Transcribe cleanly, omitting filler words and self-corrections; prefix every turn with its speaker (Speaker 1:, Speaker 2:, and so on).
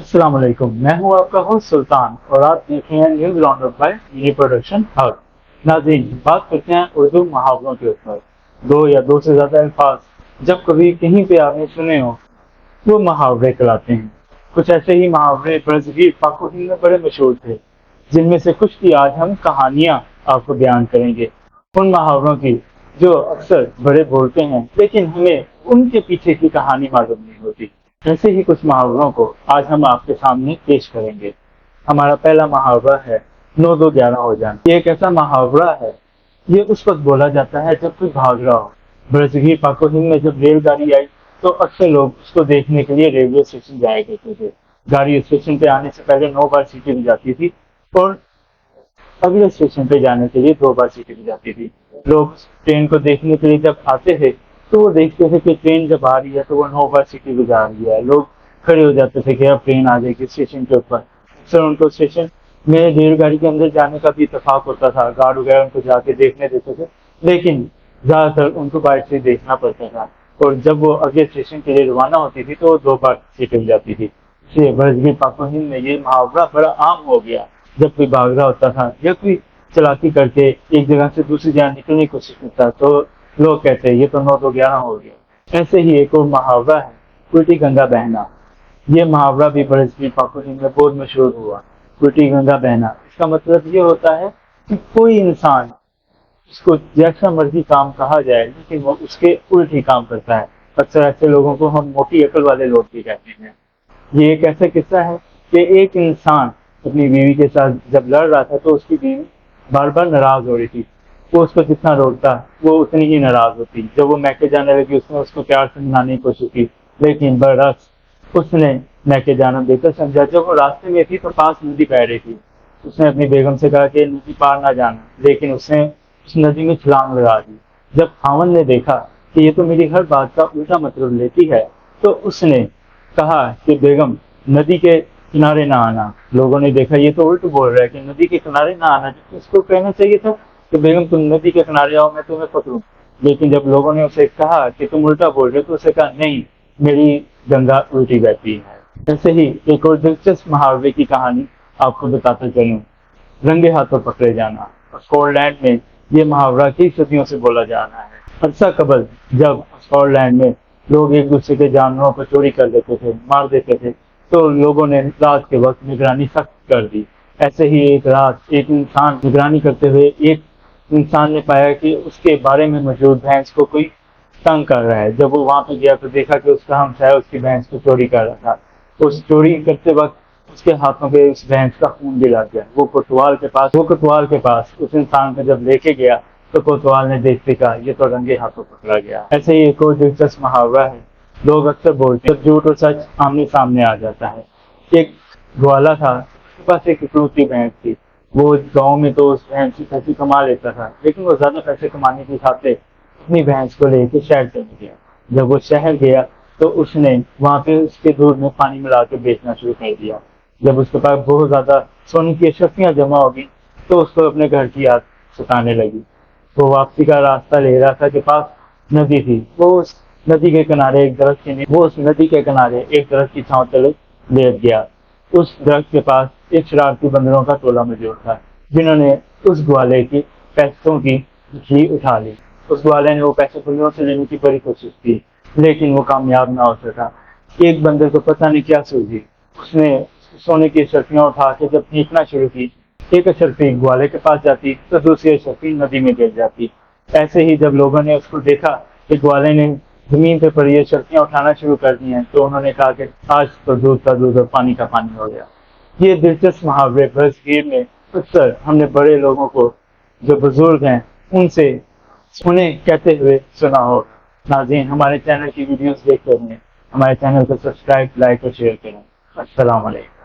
Speaker 1: السلام علیکم، میں ہوں آپ کا ہوسٹ سلطان اور آپ دیکھ رہے ہیں news round up by money production hub. ناظرین، بات کرتے ہیں اردو محاوروں کے اوپر۔ دو یا دو سے زیادہ الفاظ جب کبھی کہیں پہ آپ نے سنے ہو وہ محاورے کہلاتے ہیں۔ کچھ ایسے ہی محاورے برصغیر پاک و ہند میں بڑے مشہور تھے، جن میں سے کچھ کی آج ہم کہانیاں آپ کو بیان کریں گے، ان محاوروں کی جو اکثر بڑے بولتے ہیں لیکن ہمیں ان کے پیچھے کی کہانی معلوم نہیں ہوتی۔ ایسے ہی کچھ محاوروں کو آج ہم آپ کے سامنے پیش کریں گے۔ ہمارا پہلا محاورہ ہے 9 2 11 ہو جانا۔ یہ ایک ایسا محاورہ ہے، یہ اس وقت بولا جاتا ہے جب کوئی بھاگ رہا ہو۔ برصغیر پاک و ہند میں جب ریل گاڑی آئی تو اکثر لوگ اس کو دیکھنے کے لیے ریلوے اسٹیشن جایا کرتے تھے۔ گاڑی اسٹیشن پہ آنے سے پہلے 9 بار سیٹی دی جاتی تھی اور اگلے اسٹیشن پہ جانے کے لیے 2 بار سیٹی دی جاتی تھی۔ لوگ ٹرین کو دیکھنے کے لیے جب آتے تھے تو وہ دیکھتے تھے کہ ٹرین جب آ رہی ہے تو وہ 9 بار سیٹی بجا رہی ہے۔ لوگ کھڑے ہو جاتے تھے کہ اب ٹرین آ جائے گی اسٹیشن کے اوپر۔ اکثر ان کو اسٹیشن میں ریل گاڑی کے اندر جانے کا بھی اتفاق ہوتا تھا، گارڈ وغیرہ ان کو جا کے دیکھنے دیتے تھے، لیکن زیادہ تر ان کو باہر سے دیکھنا پڑتا تھا، اور جب وہ اگلے اسٹیشن کے لیے روانہ ہوتی تھی تو وہ 2 بار سیٹی ہو جاتی تھی۔ اس لیے برصغیر پاک و ہند میں یہ محاورہ بڑا عام ہو گیا۔ جب کوئی بھاگ رہا ہوتا تھا یا کوئی چلاکی کر کے ایک جگہ سے دوسری جگہ نکلنے کی کوشش کرتا تو لوگ کہتے یہ تو 9 2 11 ہو گیا۔ ایسے ہی ایک اور محاورہ ہے الٹی گنگا بہنا۔ یہ محاورہ بھی برصغیر پاک و ہند میں بہت مشہور ہوا۔ الٹی گنگا بہنا اس کا مطلب یہ ہوتا ہے کہ کوئی انسان اس کو جیسا مرضی کام کہا جائے لیکن وہ اس کے الٹ ہی کام کرتا ہے۔ اکثر ایسے لوگوں کو ہم موٹی عقل والے لوگ بھی کہتے ہیں۔ یہ ایک ایسا قصہ ہے کہ ایک انسان اپنی بیوی کے ساتھ جب لڑ رہا تھا تو اس کی بیوی بار بار ناراض ہو رہی تھی۔ وہ اس کو جتنا روکتا وہ اتنی ہی ناراض ہوتی۔ جب وہ میکے جانے لگی اس نے اس کو پیار سے منانے کی کوشش کی، لیکن برعکس اس نے میکے جانا بہتر سمجھا۔ جب وہ راستے میں تھی تو پاس ندی بہ رہی تھی۔ اس نے اپنی بیگم سے کہا کہ ندی پار نہ جانا، لیکن اس نے اس ندی میں چھلانگ لگا دی۔ جب خاوند نے دیکھا کہ یہ تو میری ہر بات کا الٹا مطلب لیتی ہے تو اس نے کہا کہ بیگم ندی کے کنارے نہ آنا۔ لوگوں نے دیکھا یہ تو الٹ بول رہا ہے کہ ندی کے کنارے نہ آنا، جبکہ اس کو کہنا چاہیے تھا کہ بیگم تم ندی کے کنارے آؤ میں تمہیں پکڑوں۔ لیکن جب لوگوں نے اسے کہا کہ تم الٹا بول رہے تو اسے کہا نہیں، میری گنگا الٹی بہتی ہے۔ ایسے ہی ایک اور دلچسپ محاورے کی کہانی آپ کو بتاتا چلوں، رنگے ہاتھوں پکڑے جانا۔ اسکاٹ لینڈ میں یہ محاورہ کئی صدیوں سے بولا جا رہا ہے۔ عرصہ قبل جب اسکاٹ لینڈ میں لوگ ایک دوسرے کے جانوروں کو چوری کر دیتے تھے، مار دیتے تھے، تو لوگوں نے رات کے وقت نگرانی سخت کر دی۔ ایسے ہی ایک رات ایک انسان نگرانی کرتے ہوئے ایک انسان نے پایا کہ اس کے بارے میں موجود بھینس کو کوئی تنگ کر رہا ہے۔ جب وہ وہاں پہ گیا تو دیکھا کہ اس کا ہمسایہ اس کی بھینس کو چوری کر رہا تھا۔ اس چوری کرتے وقت اس کے ہاتھوں پہ اس بھینس کا خون بھی لگ گیا۔ وہ کوتوال کے پاس اس انسان کو جب لے کے گیا تو کوتوال نے دیکھتے کہا یہ تو رنگے ہاتھوں پکڑا گیا۔ ایسے ہی ایک اور دلچسپ محاورہ ہے، لوگ اکثر بولتے ہیں جب جھوٹ اور سچ آمنے سامنے آ جاتا ہے۔ ایک گوالا تھا، اس کے پاس ایک اکلوتی بھینس تھی۔ وہ گاؤں میں تو اس بھینس سے پیسے کما لیتا تھا، لیکن وہ زیادہ پیسے کمانے کی خاطر اپنی بھینس کو لے کے شہر چلے گیا۔ جب وہ شہر گیا تو اس نے وہاں پہ اس کے دودھ میں پانی ملا کے بیچنا شروع کر دیا۔ جب اس کے پاس بہت زیادہ سونے کی اشرفیاں جمع ہوگی تو اس کو اپنے گھر کی یاد ستانے لگی۔ وہ واپسی کا راستہ لے رہا تھا کہ پاس ندی تھی۔ وہ اس ندی کے کنارے ایک درخت کی چھاؤں تلے لیٹ گیا۔ اس درخت کے پاس ایک شرارتی بندروں کا ٹولہ موجود تھا، جنہوں نے اس گوالے کی پیسوں کی گھی اٹھا لی۔ اس گوالے نے وہ پیسے بندروں سے لینے کی بڑی کوشش کی، لیکن وہ کامیاب نہ ہو سکا۔ ایک بندر کو پتہ نہیں کیا سوجی، اس نے سونے کی اشرفیاں اٹھا کے جب پھینکنا شروع کی، ایک اشرفی گوالے کے پاس جاتی تو دوسری اشرفی ندی میں گر جاتی۔ ایسے ہی جب لوگوں نے اس کو دیکھا کہ گوالے نے زمین پہ پڑی اشرفیاں اٹھانا شروع کر دی ہیں تو انہوں نے کہا کہ آج تو دودھ کا دودھ اور پانی کا پانی ہو گیا۔ یہ دلچسپ محاورے برصغیر میں اکثر ہم نے بڑے لوگوں کو جو بزرگ ہیں ان سے انہیں کہتے ہوئے سنا ہو۔ ناظرین، ہمارے چینل کی ویڈیوز دیکھتے رہیں، ہمارے چینل کو سبسکرائب، لائک اور شیئر کریں۔ السلام علیکم۔